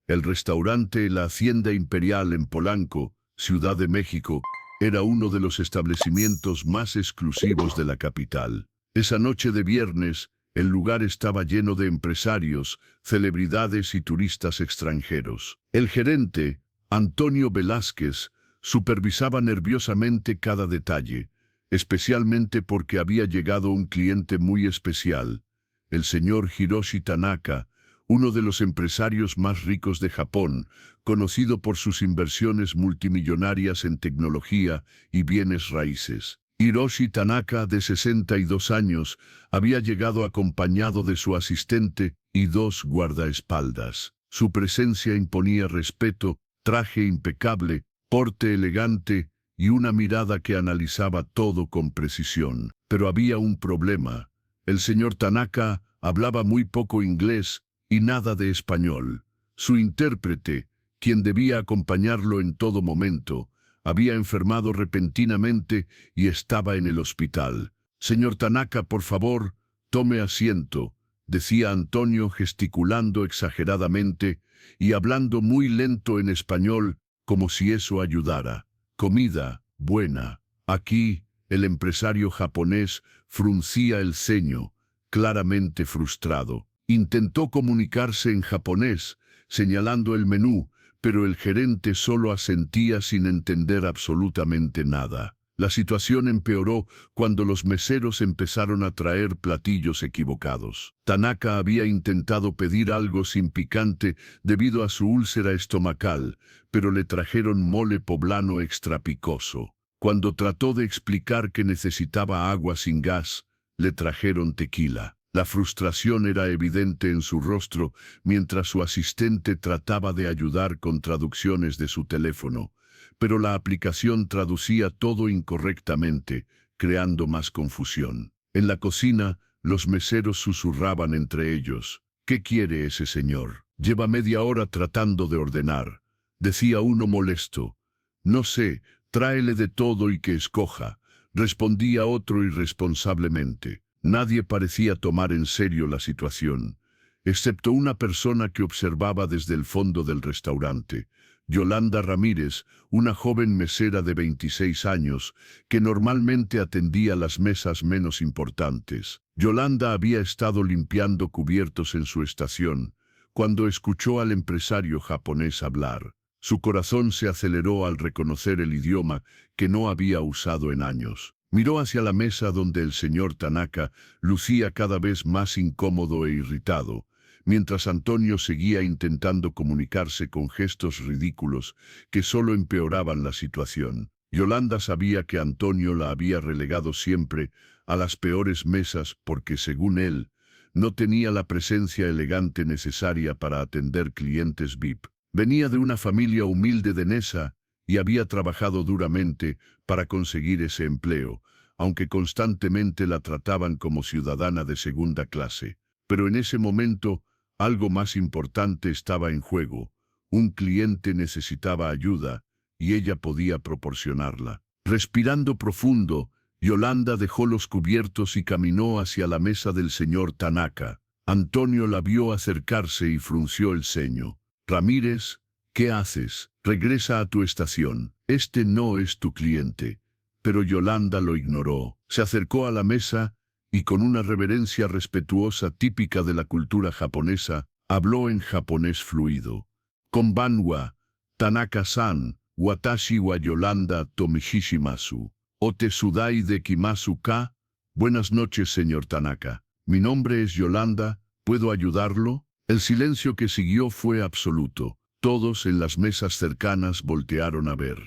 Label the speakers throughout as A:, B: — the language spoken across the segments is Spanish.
A: El restaurante La Hacienda Imperial en Polanco, Ciudad de México, era uno de los establecimientos más exclusivos de la capital. Esa noche de viernes, el lugar estaba lleno de empresarios, celebridades y turistas extranjeros. El gerente, Antonio Velázquez, supervisaba nerviosamente cada detalle, especialmente porque había llegado un cliente muy especial, el señor Hiroshi Tanaka, uno de los empresarios más ricos de Japón, conocido por sus inversiones multimillonarias en tecnología y bienes raíces. Hiroshi Tanaka, de 62 años, había llegado acompañado de su asistente y 2 guardaespaldas. Su presencia imponía respeto, traje impecable, porte elegante y una mirada que analizaba todo con precisión. Pero había un problema. El señor Tanaka hablaba muy poco inglés y nada de español. Su intérprete, quien debía acompañarlo en todo momento, había enfermado repentinamente y estaba en el hospital. «Señor Tanaka, por favor, tome asiento», decía Antonio gesticulando exageradamente y hablando muy lento en español, como si eso ayudara. «Comida, buena». Aquí, el empresario japonés fruncía el ceño, claramente frustrado. Intentó comunicarse en japonés, señalando el menú, pero el gerente solo asentía sin entender absolutamente nada. La situación empeoró cuando los meseros empezaron a traer platillos equivocados. Tanaka había intentado pedir algo sin picante debido a su úlcera estomacal, pero le trajeron mole poblano extra picoso. Cuando trató de explicar que necesitaba agua sin gas, le trajeron tequila. La frustración era evidente en su rostro mientras su asistente trataba de ayudar con traducciones de su teléfono, pero la aplicación traducía todo incorrectamente, creando más confusión. En la cocina, los meseros susurraban entre ellos. «¿Qué quiere ese señor? Lleva media hora tratando de ordenar», decía uno molesto. «No sé, tráele de todo y que escoja», respondía otro irresponsablemente. Nadie parecía tomar en serio la situación, excepto una persona que observaba desde el fondo del restaurante, Yolanda Ramírez, una joven mesera de 26 años, que normalmente atendía las mesas menos importantes. Yolanda había estado limpiando cubiertos en su estación, cuando escuchó al empresario japonés hablar. Su corazón se aceleró al reconocer el idioma que no había usado en años. Miró hacia la mesa donde el señor Tanaka lucía cada vez más incómodo e irritado, mientras Antonio seguía intentando comunicarse con gestos ridículos que solo empeoraban la situación. Yolanda sabía que Antonio la había relegado siempre a las peores mesas porque, según él, no tenía la presencia elegante necesaria para atender clientes VIP. Venía de una familia humilde de Nesa y había trabajado duramente para conseguir ese empleo, aunque constantemente la trataban como ciudadana de segunda clase. Pero en ese momento, algo más importante estaba en juego. Un cliente necesitaba ayuda y ella podía proporcionarla. Respirando profundo, Yolanda dejó los cubiertos y caminó hacia la mesa del señor Tanaka. Antonio la vio acercarse y frunció el ceño. «Ramírez, ¿qué haces? Regresa a tu estación. Este no es tu cliente». Pero Yolanda lo ignoró. Se acercó a la mesa y con una reverencia respetuosa típica de la cultura japonesa, habló en japonés fluido. «Konbanwa, Tanaka-san, watashi wa Yolanda tomishishimasu. Ote sudai de kimasu ka». «Buenas noches, señor Tanaka. Mi nombre es Yolanda. ¿Puedo ayudarlo?» El silencio que siguió fue absoluto. Todos en las mesas cercanas voltearon a ver.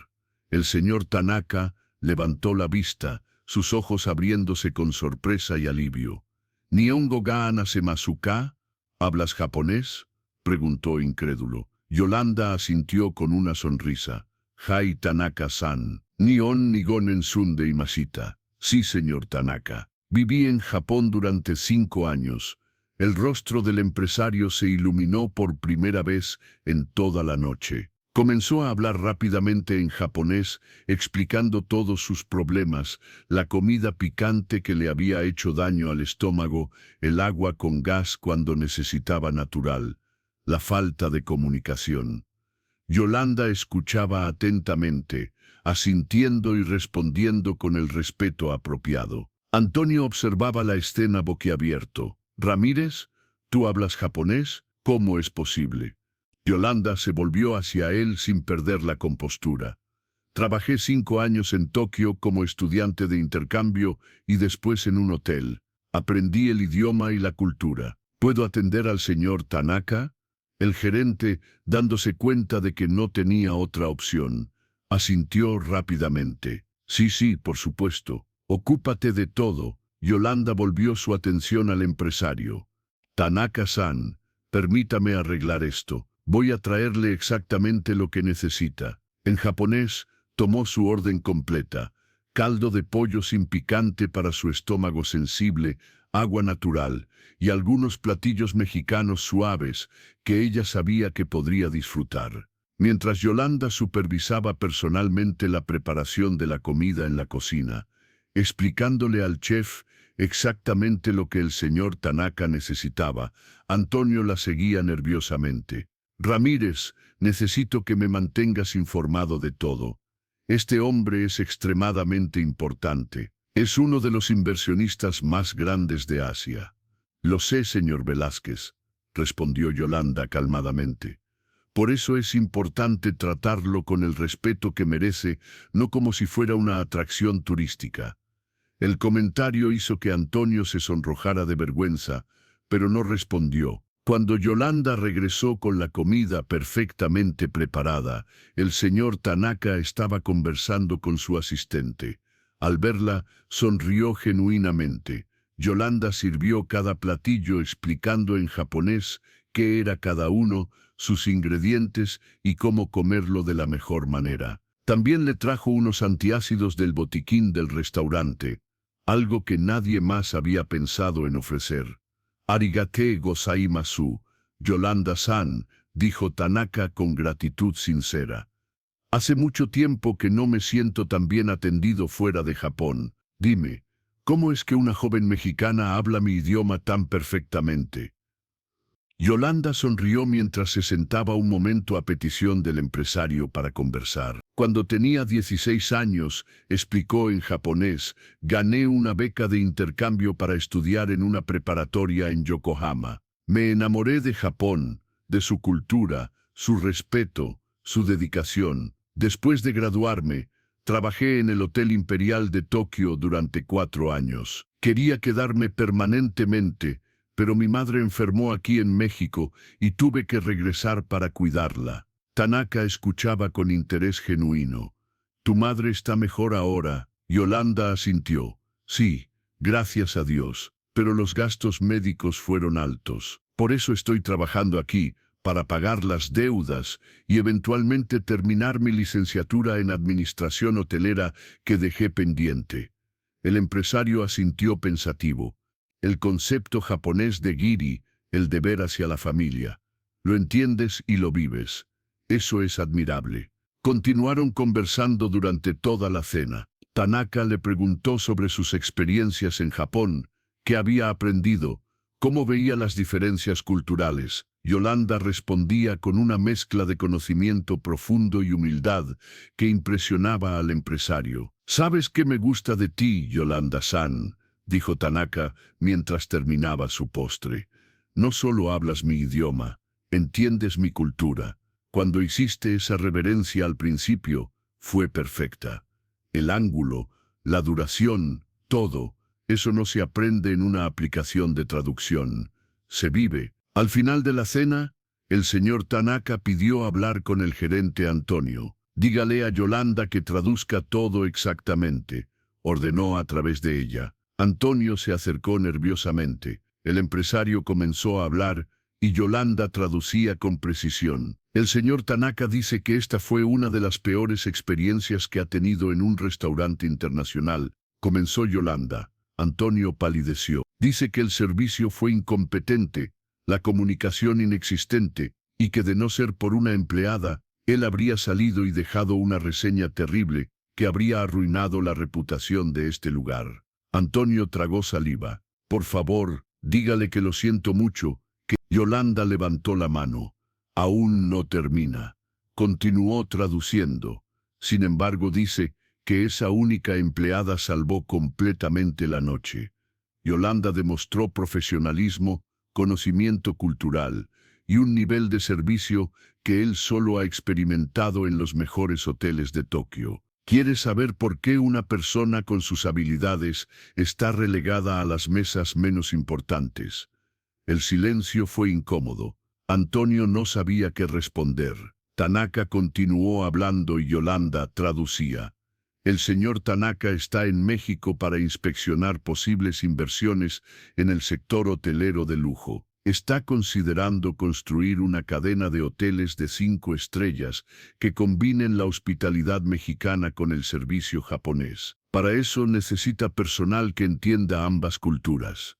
A: El señor Tanaka levantó la vista, sus ojos abriéndose con sorpresa y alivio. «¿Nihongo ga anasemasu ka? ¿Hablas japonés?», preguntó incrédulo. Yolanda asintió con una sonrisa. «Hai Tanaka-san, Nihon nigonen sunde imashita». «Sí, señor Tanaka. Viví en Japón durante 5 años». El rostro del empresario se iluminó por primera vez en toda la noche. Comenzó a hablar rápidamente en japonés, explicando todos sus problemas, la comida picante que le había hecho daño al estómago, el agua con gas cuando necesitaba natural, la falta de comunicación. Yolanda escuchaba atentamente, asintiendo y respondiendo con el respeto apropiado. Antonio observaba la escena boquiabierto. «Ramírez, ¿tú hablas japonés? ¿Cómo es posible?» Yolanda se volvió hacia él sin perder la compostura. «Trabajé 5 años en Tokio como estudiante de intercambio y después en un hotel. Aprendí el idioma y la cultura. ¿Puedo atender al señor Tanaka?» El gerente, dándose cuenta de que no tenía otra opción, asintió rápidamente. Sí, por supuesto. Ocúpate de todo». Yolanda volvió su atención al empresario. «Tanaka-san, permítame arreglar esto. Voy a traerle exactamente lo que necesita». En japonés, tomó su orden completa. Caldo de pollo sin picante para su estómago sensible, agua natural y algunos platillos mexicanos suaves que ella sabía que podría disfrutar. Mientras Yolanda supervisaba personalmente la preparación de la comida en la cocina, explicándole al chef exactamente lo que el señor Tanaka necesitaba, Antonio la seguía nerviosamente. «Ramírez, necesito que me mantengas informado de todo. Este hombre es extremadamente importante. Es uno de los inversionistas más grandes de Asia». «Lo sé, señor Velázquez», respondió Yolanda calmadamente. «Por eso es importante tratarlo con el respeto que merece, no como si fuera una atracción turística». El comentario hizo que Antonio se sonrojara de vergüenza, pero no respondió. Cuando Yolanda regresó con la comida perfectamente preparada, el señor Tanaka estaba conversando con su asistente. Al verla, sonrió genuinamente. Yolanda sirvió cada platillo explicando en japonés qué era cada uno, sus ingredientes y cómo comerlo de la mejor manera. También le trajo unos antiácidos del botiquín del restaurante, algo que nadie más había pensado en ofrecer. «Arigate gozaimasu, Yolanda-san», dijo Tanaka con gratitud sincera. «Hace mucho tiempo que no me siento tan bien atendido fuera de Japón. Dime, ¿cómo es que una joven mexicana habla mi idioma tan perfectamente?» Yolanda sonrió mientras se sentaba un momento a petición del empresario para conversar. «Cuando tenía 16 años», explicó en japonés, «gané una beca de intercambio para estudiar en una preparatoria en Yokohama. Me enamoré de Japón, de su cultura, su respeto, su dedicación. Después de graduarme, trabajé en el Hotel Imperial de Tokio durante 4 años. Quería quedarme permanentemente, pero mi madre enfermó aquí en México y tuve que regresar para cuidarla». Tanaka escuchaba con interés genuino. «¿Tu madre está mejor ahora?» Yolanda asintió. «Sí, gracias a Dios, pero los gastos médicos fueron altos. Por eso estoy trabajando aquí, para pagar las deudas y eventualmente terminar mi licenciatura en administración hotelera que dejé pendiente». El empresario asintió pensativo. El concepto japonés de giri, el deber hacia la familia. Lo entiendes y lo vives. Eso es admirable. Continuaron conversando durante toda la cena. Tanaka le preguntó sobre sus experiencias en Japón, qué había aprendido, cómo veía las diferencias culturales. Yolanda respondía con una mezcla de conocimiento profundo y humildad que impresionaba al empresario. «¿Sabes qué me gusta de ti, Yolanda-san?», dijo Tanaka mientras terminaba su postre. «No solo hablas mi idioma, entiendes mi cultura. Cuando hiciste esa reverencia al principio, fue perfecta. El ángulo, la duración, todo, eso no se aprende en una aplicación de traducción. Se vive». Al final de la cena, el señor Tanaka pidió hablar con el gerente Antonio. «Dígale a Yolanda que traduzca todo exactamente», ordenó a través de ella. Antonio se acercó nerviosamente. El empresario comenzó a hablar y Yolanda traducía con precisión. «El señor Tanaka dice que esta fue una de las peores experiencias que ha tenido en un restaurante internacional», comenzó Yolanda. Antonio palideció. «Dice que el servicio fue incompetente, la comunicación inexistente, y que de no ser por una empleada, él habría salido y dejado una reseña terrible que habría arruinado la reputación de este lugar». Antonio tragó saliva. «Por favor, dígale que lo siento mucho», que Yolanda levantó la mano. Aún no termina. Continuó traduciendo. Sin embargo, dice que esa única empleada salvó completamente la noche. Yolanda demostró profesionalismo, conocimiento cultural y un nivel de servicio que él solo ha experimentado en los mejores hoteles de Tokio. ¿Quiere saber por qué una persona con sus habilidades está relegada a las mesas menos importantes? El silencio fue incómodo. Antonio no sabía qué responder. Tanaka continuó hablando y Yolanda traducía. El señor Tanaka está en México para inspeccionar posibles inversiones en el sector hotelero de lujo. Está considerando construir una cadena de hoteles de 5 estrellas que combinen la hospitalidad mexicana con el servicio japonés. Para eso necesita personal que entienda ambas culturas.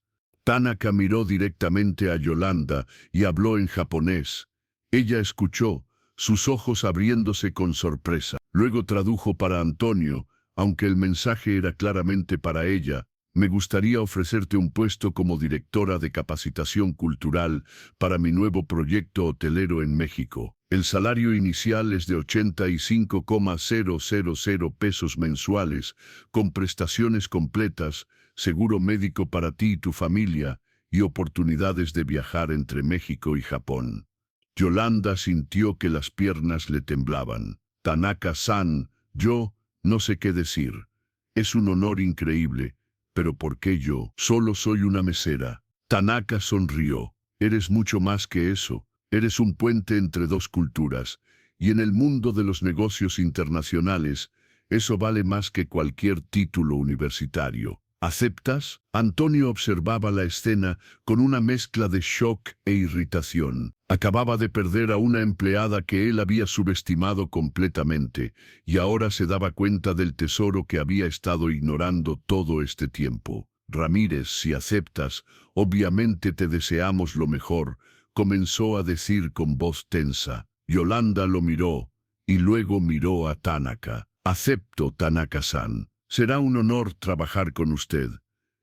A: Tanaka miró directamente a Yolanda y habló en japonés. Ella escuchó, sus ojos abriéndose con sorpresa. Luego tradujo para Antonio, aunque el mensaje era claramente para ella. Me gustaría ofrecerte un puesto como directora de capacitación cultural para mi nuevo proyecto hotelero en México. El salario inicial es de 85,000 pesos mensuales, con prestaciones completas, seguro médico para ti y tu familia, y oportunidades de viajar entre México y Japón. Yolanda sintió que las piernas le temblaban. Tanaka-san, yo no sé qué decir. Es un honor increíble, pero ¿por qué yo? Solo soy una mesera. Tanaka sonrió. Eres mucho más que eso. Eres un puente entre dos culturas, y en el mundo de los negocios internacionales, eso vale más que cualquier título universitario. ¿Aceptas? Antonio observaba la escena con una mezcla de shock e irritación. Acababa de perder a una empleada que él había subestimado completamente, y ahora se daba cuenta del tesoro que había estado ignorando todo este tiempo. Ramírez, si aceptas, obviamente te deseamos lo mejor, comenzó a decir con voz tensa. Yolanda lo miró, y luego miró a Tanaka. Acepto, Tanaka-san. Será un honor trabajar con usted.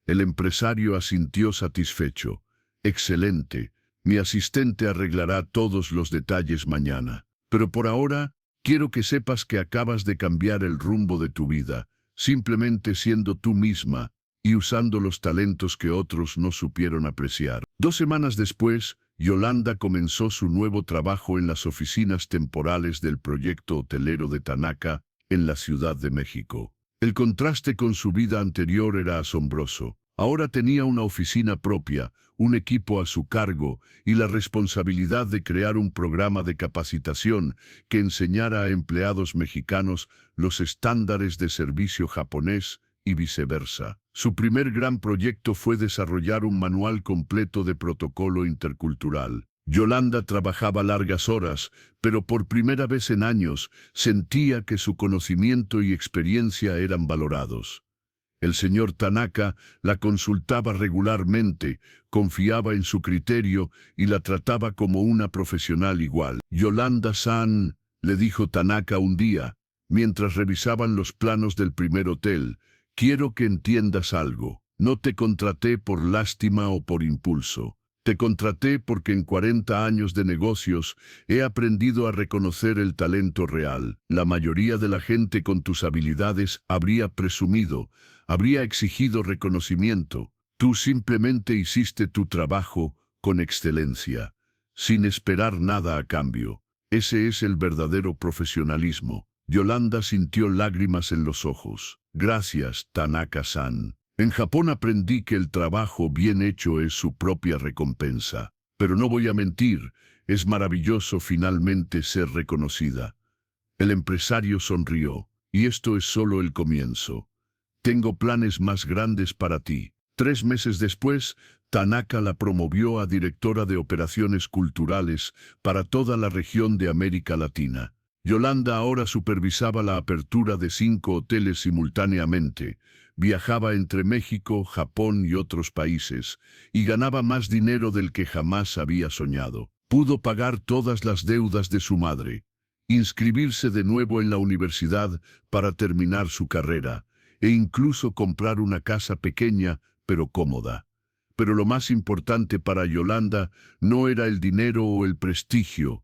A: El empresario asintió satisfecho. Excelente. Mi asistente arreglará todos los detalles mañana. Pero por ahora, quiero que sepas que acabas de cambiar el rumbo de tu vida, simplemente siendo tú misma y usando los talentos que otros no supieron apreciar. 2 semanas después, Yolanda comenzó su nuevo trabajo en las oficinas temporales del proyecto hotelero de Tanaka, en la Ciudad de México. El contraste con su vida anterior era asombroso. Ahora tenía una oficina propia, un equipo a su cargo y la responsabilidad de crear un programa de capacitación que enseñara a empleados mexicanos los estándares de servicio japonés y viceversa. Su primer gran proyecto fue desarrollar un manual completo de protocolo intercultural. Yolanda trabajaba largas horas, pero por primera vez en años sentía que su conocimiento y experiencia eran valorados. El señor Tanaka la consultaba regularmente, confiaba en su criterio y la trataba como una profesional igual. Yolanda-san, le dijo Tanaka un día, mientras revisaban los planos del primer hotel, quiero que entiendas algo. No te contraté por lástima o por impulso. Te contraté porque en 40 años de negocios he aprendido a reconocer el talento real. La mayoría de la gente con tus habilidades habría presumido, habría exigido reconocimiento. Tú simplemente hiciste tu trabajo con excelencia, sin esperar nada a cambio. Ese es el verdadero profesionalismo. Yolanda sintió lágrimas en los ojos. Gracias, Tanaka-san. En Japón aprendí que el trabajo bien hecho es su propia recompensa. Pero no voy a mentir, es maravilloso finalmente ser reconocida. El empresario sonrió, y esto es solo el comienzo. Tengo planes más grandes para ti. 3 meses después, Tanaka la promovió a directora de operaciones culturales para toda la región de América Latina. Yolanda ahora supervisaba la apertura de 5 hoteles simultáneamente, viajaba entre México, Japón y otros países, y ganaba más dinero del que jamás había soñado. Pudo pagar todas las deudas de su madre, inscribirse de nuevo en la universidad para terminar su carrera, e incluso comprar una casa pequeña pero cómoda. Pero lo más importante para Yolanda no era el dinero o el prestigio,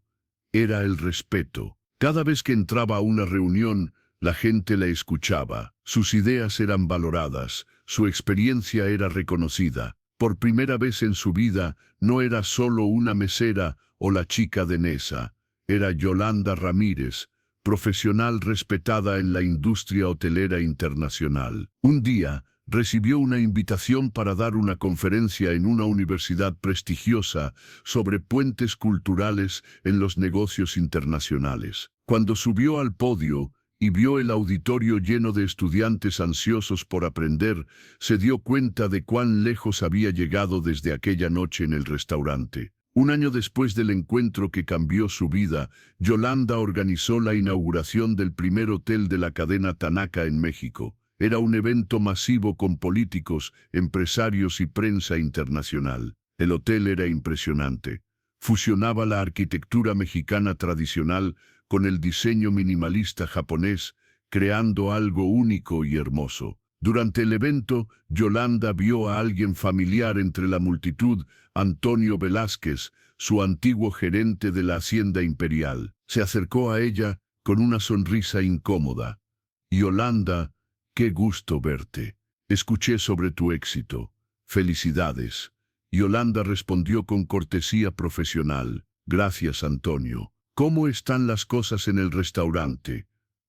A: era el respeto. Cada vez que entraba a una reunión, la gente la escuchaba, sus ideas eran valoradas, su experiencia era reconocida. Por primera vez en su vida, no era solo una mesera o la chica de Nesa, era Yolanda Ramírez, profesional respetada en la industria hotelera internacional. Un día, recibió una invitación para dar una conferencia en una universidad prestigiosa sobre puentes culturales en los negocios internacionales. Cuando subió al podio y vio el auditorio lleno de estudiantes ansiosos por aprender, se dio cuenta de cuán lejos había llegado desde aquella noche en el restaurante. Un año después del encuentro que cambió su vida, Yolanda organizó la inauguración del primer hotel de la cadena Tanaka en México. Era un evento masivo con políticos, empresarios y prensa internacional. El hotel era impresionante. Fusionaba la arquitectura mexicana tradicional con el diseño minimalista japonés, creando algo único y hermoso. Durante el evento, Yolanda vio a alguien familiar entre la multitud, Antonio Velázquez, su antiguo gerente de la Hacienda Imperial. Se acercó a ella con una sonrisa incómoda. «Yolanda, qué gusto verte. Escuché sobre tu éxito. Felicidades». Yolanda respondió con cortesía profesional. «Gracias, Antonio. ¿Cómo están las cosas en el restaurante?»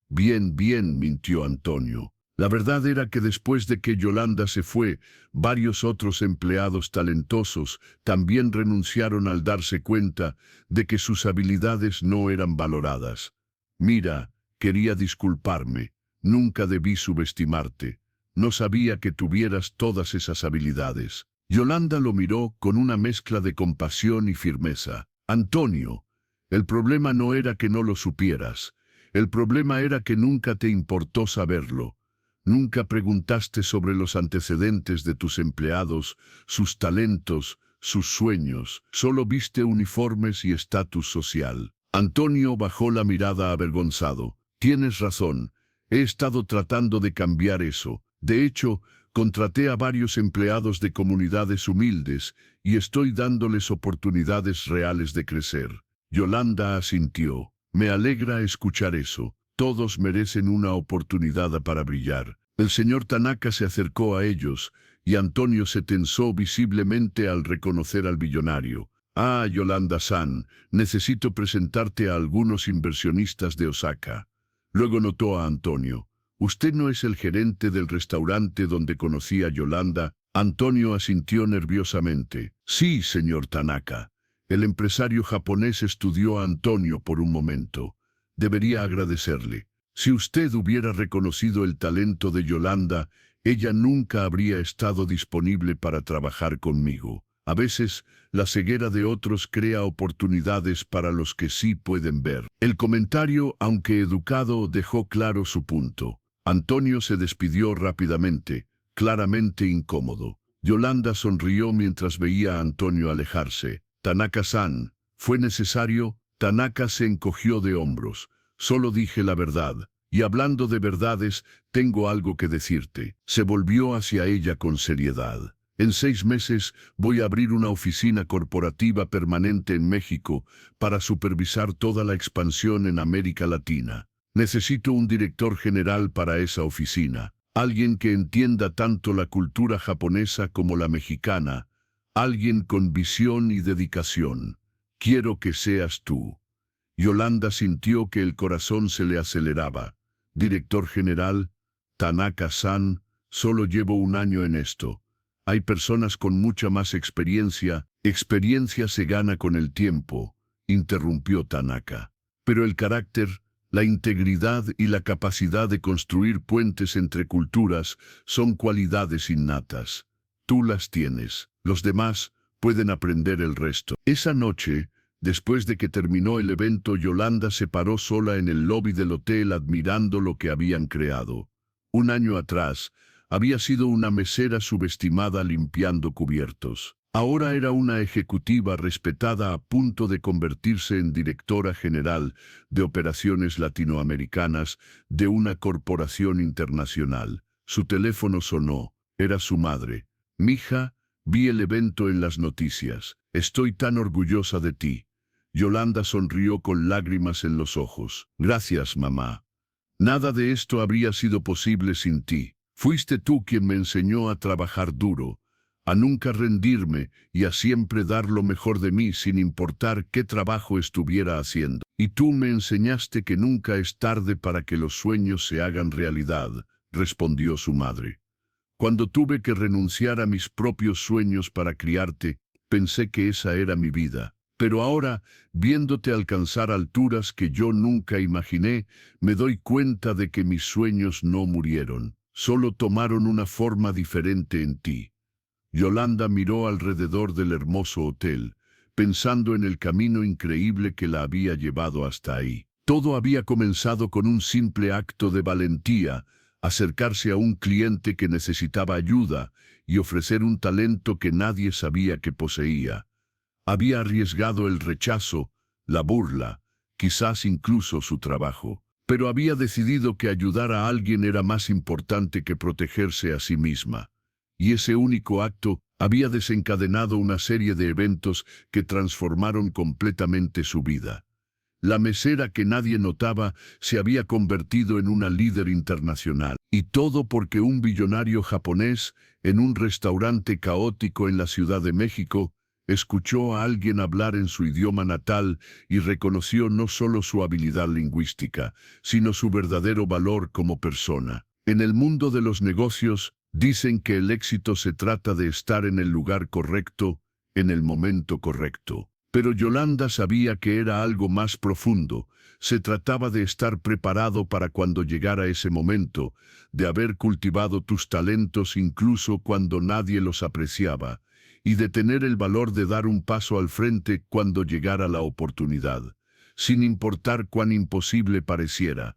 A: «Bien, bien», mintió Antonio. La verdad era que después de que Yolanda se fue, varios otros empleados talentosos también renunciaron al darse cuenta de que sus habilidades no eran valoradas. «Mira, quería disculparme. Nunca debí subestimarte. No sabía que tuvieras todas esas habilidades». Yolanda lo miró con una mezcla de compasión y firmeza. «Antonio, el problema no era que no lo supieras. El problema era que nunca te importó saberlo. Nunca preguntaste sobre los antecedentes de tus empleados, sus talentos, sus sueños. Solo viste uniformes y estatus social». Antonio bajó la mirada avergonzado. «Tienes razón. He estado tratando de cambiar eso. De hecho, contraté a varios empleados de comunidades humildes y estoy dándoles oportunidades reales de crecer». Yolanda asintió. «Me alegra escuchar eso. Todos merecen una oportunidad para brillar». El señor Tanaka se acercó a ellos y Antonio se tensó visiblemente al reconocer al billonario. «Ah, Yolanda-san, necesito presentarte a algunos inversionistas de Osaka». Luego notó a Antonio. «¿Usted no es el gerente del restaurante donde conocí a Yolanda?» Antonio asintió nerviosamente. «Sí, señor Tanaka». El empresario japonés estudió a Antonio por un momento. «Debería agradecerle. Si usted hubiera reconocido el talento de Yolanda, ella nunca habría estado disponible para trabajar conmigo. A veces, la ceguera de otros crea oportunidades para los que sí pueden ver». El comentario, aunque educado, dejó claro su punto. Antonio se despidió rápidamente, claramente incómodo. Yolanda sonrió mientras veía a Antonio alejarse. «Tanaka-san, ¿fue necesario?» Tanaka se encogió de hombros. «Solo dije la verdad. Y hablando de verdades, tengo algo que decirte». Se volvió hacia ella con seriedad. «En 6 meses voy a abrir una oficina corporativa permanente en México para supervisar toda la expansión en América Latina. Necesito un director general para esa oficina. Alguien que entienda tanto la cultura japonesa como la mexicana. Alguien con visión y dedicación. Quiero que seas tú». Yolanda sintió que el corazón se le aceleraba. «Director general, Tanaka-san, solo llevo 1 año en esto. Hay personas con mucha más experiencia». «Experiencia se gana con el tiempo», interrumpió Tanaka. «Pero el carácter, la integridad y la capacidad de construir puentes entre culturas son cualidades innatas. Tú las tienes. Los demás pueden aprender el resto». Esa noche, después de que terminó el evento, Yolanda se paró sola en el lobby del hotel admirando lo que habían creado. 1 año atrás, había sido una mesera subestimada limpiando cubiertos. Ahora era una ejecutiva respetada a punto de convertirse en directora general de operaciones latinoamericanas de una corporación internacional. Su teléfono sonó. Era su madre. «Mija, vi el evento en las noticias. Estoy tan orgullosa de ti. Yolanda sonrió con lágrimas en los ojos. Gracias, mamá. Nada de esto habría sido posible sin ti. Fuiste tú quien me enseñó a trabajar duro, a nunca rendirme y a siempre dar lo mejor de mí sin importar qué trabajo estuviera haciendo. Y tú me enseñaste que nunca es tarde para que los sueños se hagan realidad, respondió su madre. Cuando tuve que renunciar a mis propios sueños para criarte, pensé que esa era mi vida. Pero ahora, viéndote alcanzar alturas que yo nunca imaginé, me doy cuenta de que mis sueños no murieron, solo tomaron una forma diferente en ti. Yolanda miró alrededor del hermoso hotel, pensando en el camino increíble que la había llevado hasta ahí. Todo había comenzado con un simple acto de valentía, acercarse a un cliente que necesitaba ayuda y ofrecer un talento que nadie sabía que poseía. Había arriesgado el rechazo, la burla, quizás incluso su trabajo, pero había decidido que ayudar a alguien era más importante que protegerse a sí misma. Y ese único acto había desencadenado una serie de eventos que transformaron completamente su vida. La mesera que nadie notaba se había convertido en una líder internacional. Y todo porque un billonario japonés, en un restaurante caótico en la Ciudad de México, escuchó a alguien hablar en su idioma natal y reconoció no solo su habilidad lingüística, sino su verdadero valor como persona. En el mundo de los negocios, dicen que el éxito se trata de estar en el lugar correcto, en el momento correcto. Pero Yolanda sabía que era algo más profundo. Se trataba de estar preparado para cuando llegara ese momento, de haber cultivado tus talentos incluso cuando nadie los apreciaba, y de tener el valor de dar un paso al frente cuando llegara la oportunidad, sin importar cuán imposible pareciera.